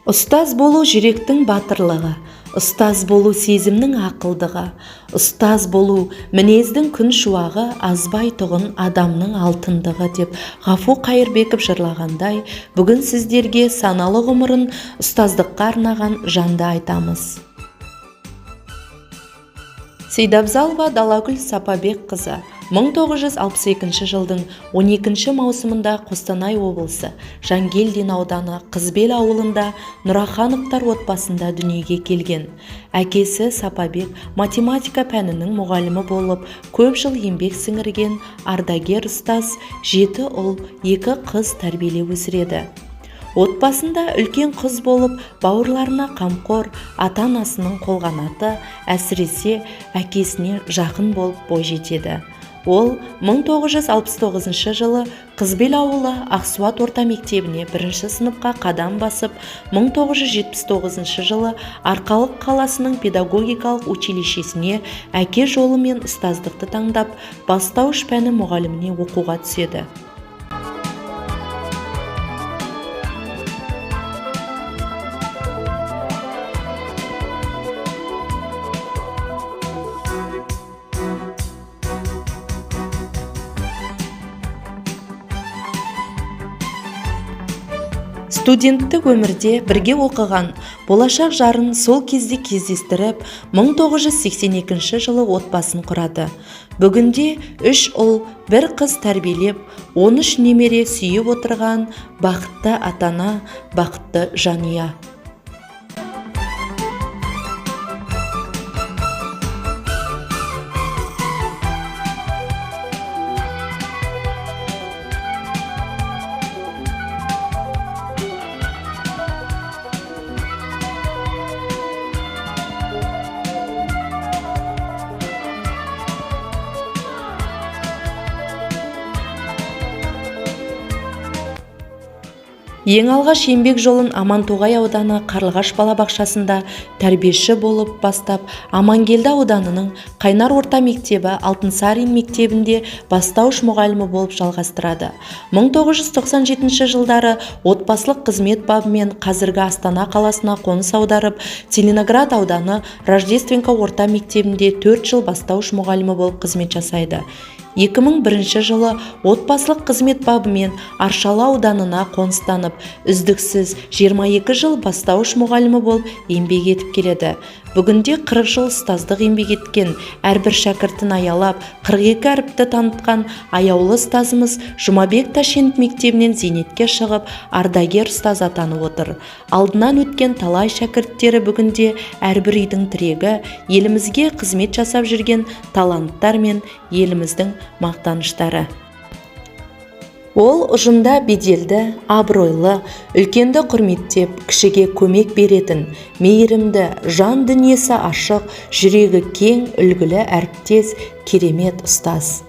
Ұстаз болу жүректің батырлығы, ұстаз болу сезімнің ақылдығы, ұстаз болу мінездің күн шуағы, азбай тұғын адамның алтындығы деп Ғафу Қайырбеков жырлағандай, бүгін сіздерге саналы ғұмырын ұстаздыққа арнаған жанды айтамыз. Сейдабзалова Далагүл Сапабекқызы 1962 жылдың 12 маусымында Қостанай облысы Жангелдин ауданы Қызбел ауылында Нұрахановтар отбасында дүниеге келген. Әкесі Сапабек математика пәнінің мұғалімі болып, көп жыл еңбек сіңірген ардагер ұстаз, 7 ұл, 2 қыз тәрбиелеп өсіреді. Отбасында үлкен қыз болып, бауырларына қамқор, ата-анасының қолғанаты, әсіресе әкесіне жақын болып бой жетеді. Ол 1969 жылы Қызбел ауылы Ақсуат орта мектебіне 1 сыныпқа қадам басып, 1979 жылы Арқалық қаласының педагогикалық училищесіне әке жолы мен ұстаздықты таңдап, бастауыш пәні мұғаліміне оқуға түседі. Студенттік өмірде бірге оқыған болашақ жарын сол кезде кездестіріп, 1982 жылы отбасын құрады. Бүгінде 3 ұл, 1 қыз тәрбиелеп, 13 немере сүйіп отырған бақытты ата-ана, бақытты жанұя. Ең алғаш еңбек жолын Амантоғай ауданы Қарлығаш балабақшасында тәрбиеші болып бастап, Амангелді ауданының Қайнар орта мектебі Алтынсарин мектебінде бастауыш мұғалімі болып жалғастырады. 1997 жылдары отбасылық қызмет бабымен қазіргі Астана қаласына қоныс аударып, Целиноград ауданы Рождественка орта мектебінде 4 жыл бастауыш мұғалімі болып қызмет жасайды. 2001 жылы отбасылық қызмет бабымен Аршалы ауданына қоныстанып, үздіксіз 22 жыл бастауыш мұғалімі болып еңбек етіп келеді. Бүгінде 40 жыл ұстаздық еңбек еткен, әрбір шәкіртін аялап, 42 әріпті танытқан аяулы ұстазымыз Жұмабек Ташкент мектебінен зейнетке шығып, ардагер ұстаз атанып отыр. Алдынан өткен талай шәкірттері бүгінде әрбір үйдің тірегі, елімізге қызмет жасап жүрген таланттар мен еліміздің мақтаныштары. Ол ұжымда беделді, абыройлы, үлкенді құрметтеп, кішіге көмек беретін, мейірімді, жан дүниесі ашық, жүрегі кең, үлгілі әріптес, керемет ұстаз.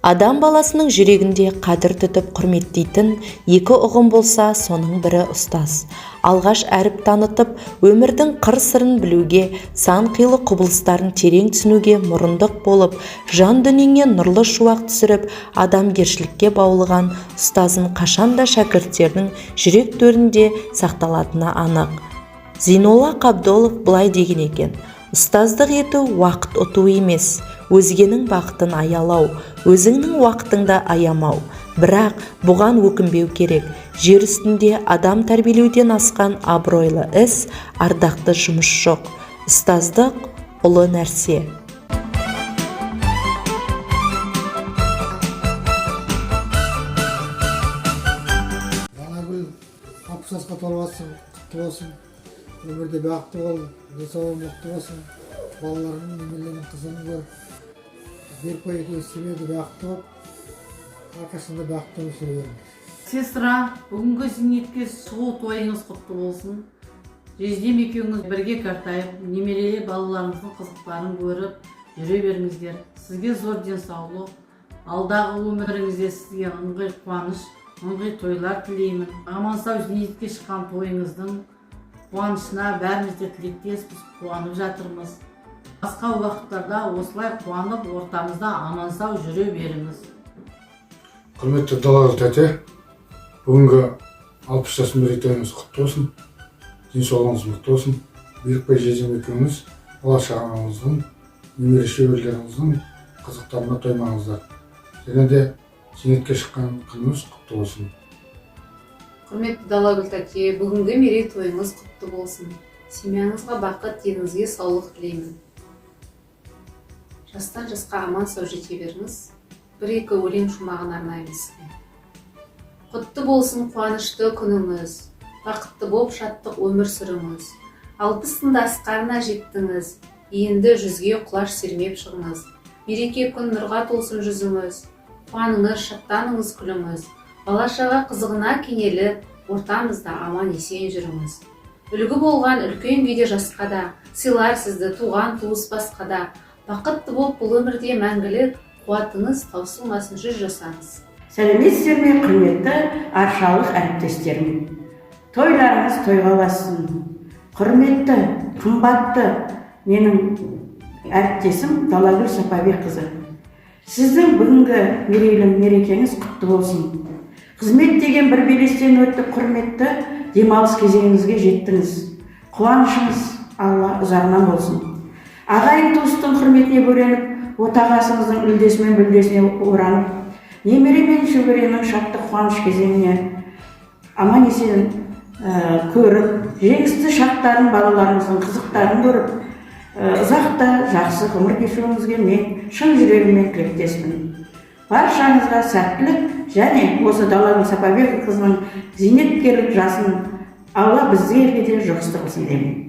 Адам баласының жүрегінде қадір тұтып құрметтейтін 2 ұғым болса, соның бірі ұстаз. Алғаш әріп танытып, өмірдің қыр-сырын білуге, сан қилы құбылыстарын терең түсінуге мұрындық болып, жан дүниеңе нұрлы шуақ түсіріп, адамгершілікке баулыған ұстазын қашанда шәкірттердің жүрек төрінде сақталатыны анық. Зейнолла Қабдолов былай деген екен: ұстаздық ету уақыт ұту емес, өзгенің бақытын аялау, өзіңнің уақытыңда аямау. Бірақ бұған өкінбеу керек. Жер үстінде адам тәрбиелеуден асқан абыройлы іс, ардақты жұмыс жоқ. Ұстаздық ұлы нәрсе. Далагүл 60 жасқа толғасын, құтты болсын. Өмірде бақытты бол, денсаулығың мықты болсын. Балаларының, немерелерінің қызын көр. Беріп қойып өсіреді, бақытты болып, арқасында бақытты болып жүре беріңіз. Сестра, бүгінгі зейнетке шығу тойыңыз құтты болсын. Жездем екеуіңіз бірге қартайып, немерелер балаларыңыздың қызықтарын көріп жүре беріңіздер. Сізге зор денсаулық, алдағы өміріңізде сізге ыңғай қуаныш, ыңғай тойлар тілеймін. Аман-сау зейнетке шыққан тойыңыздың қуанышына бәріміз де тілектеспіз, қуанып жатырмыз. Басқа уақыттарда осылай қуанып, ортамызда аман-сау жүре беріңіз. Құрметті Далагүл тәте, бүгінгі 60 жас мерейтойыңыз құтты болсын. денсаулығыңыз мықты болсын. Берікбай жездем екеуіңіз бала шағаңыздың, немере шөберелеріңіздің қызықтарына тоймаңыздар. Және де зейнетке шыққан күніңіз құтты болсын. Құрметті Далагүл тәте, бүгінгі мерейтойыңыз құтты болсын. Семьяңызға бақыт, деніңізге саулық тілеймін. Жастан жасқа аман сау жете беріңіз. Бір-екі өлең шумағын арнаймыз сізге. Құтты болсын қуанышты күніңіз, бақытты боп шаттық өмір сүріңіз. 60-тың асқарына жеттіңіз, енді 100-ге құлаш сермеп шығыңыз. Мереке күн нұрға толсын жүзіңіз, қуаныңыз, шаттаныңыз, күліңіз. Бала-шаға қызығына кенеліп, ортамызда аман есен жүріңіз. Үлгі болған үлкен биде жасқа да, сыйлар сізді туған туыс басқа да. Бақытты боп бұл өмірде мәңгілік, қуатыңыз таусылмасын 100 жасаңыз. Сәлеметсіздер ме, құрметті аршалық әріптестерім. Тойларыңыз тойға бассын. Құрметті, қымбатты менің әріптесім Далагүл Сапабекқызы. Сіздің бүгінгі мерейлі мерекеңіз құтты болсын. Қызмет деген бір белестен өтті, құрметті, демалыс кезеңіңізге жеттіңіз. Қуанышыңыз Алла ұзағынан болсын. Ағайын туыстың құрметіне бөленіп, отағасыңыздың үлдесімен бүлдесіне оранып, немере мен шөберенің шаттық қуаныш кезеңіне аман есен көріп, жеңісті шақтарын, балаларыңыздың қызықтарын көріп, ұзақта жақсы ғұмыр кешуіңізге мен шын жүрегіммен тілектеспін. Баршаңызға сәттілік және осы Далагүл Сапабекқызының зейнеткерлік жасын Алла біздерге де жұғыстырсын деймін.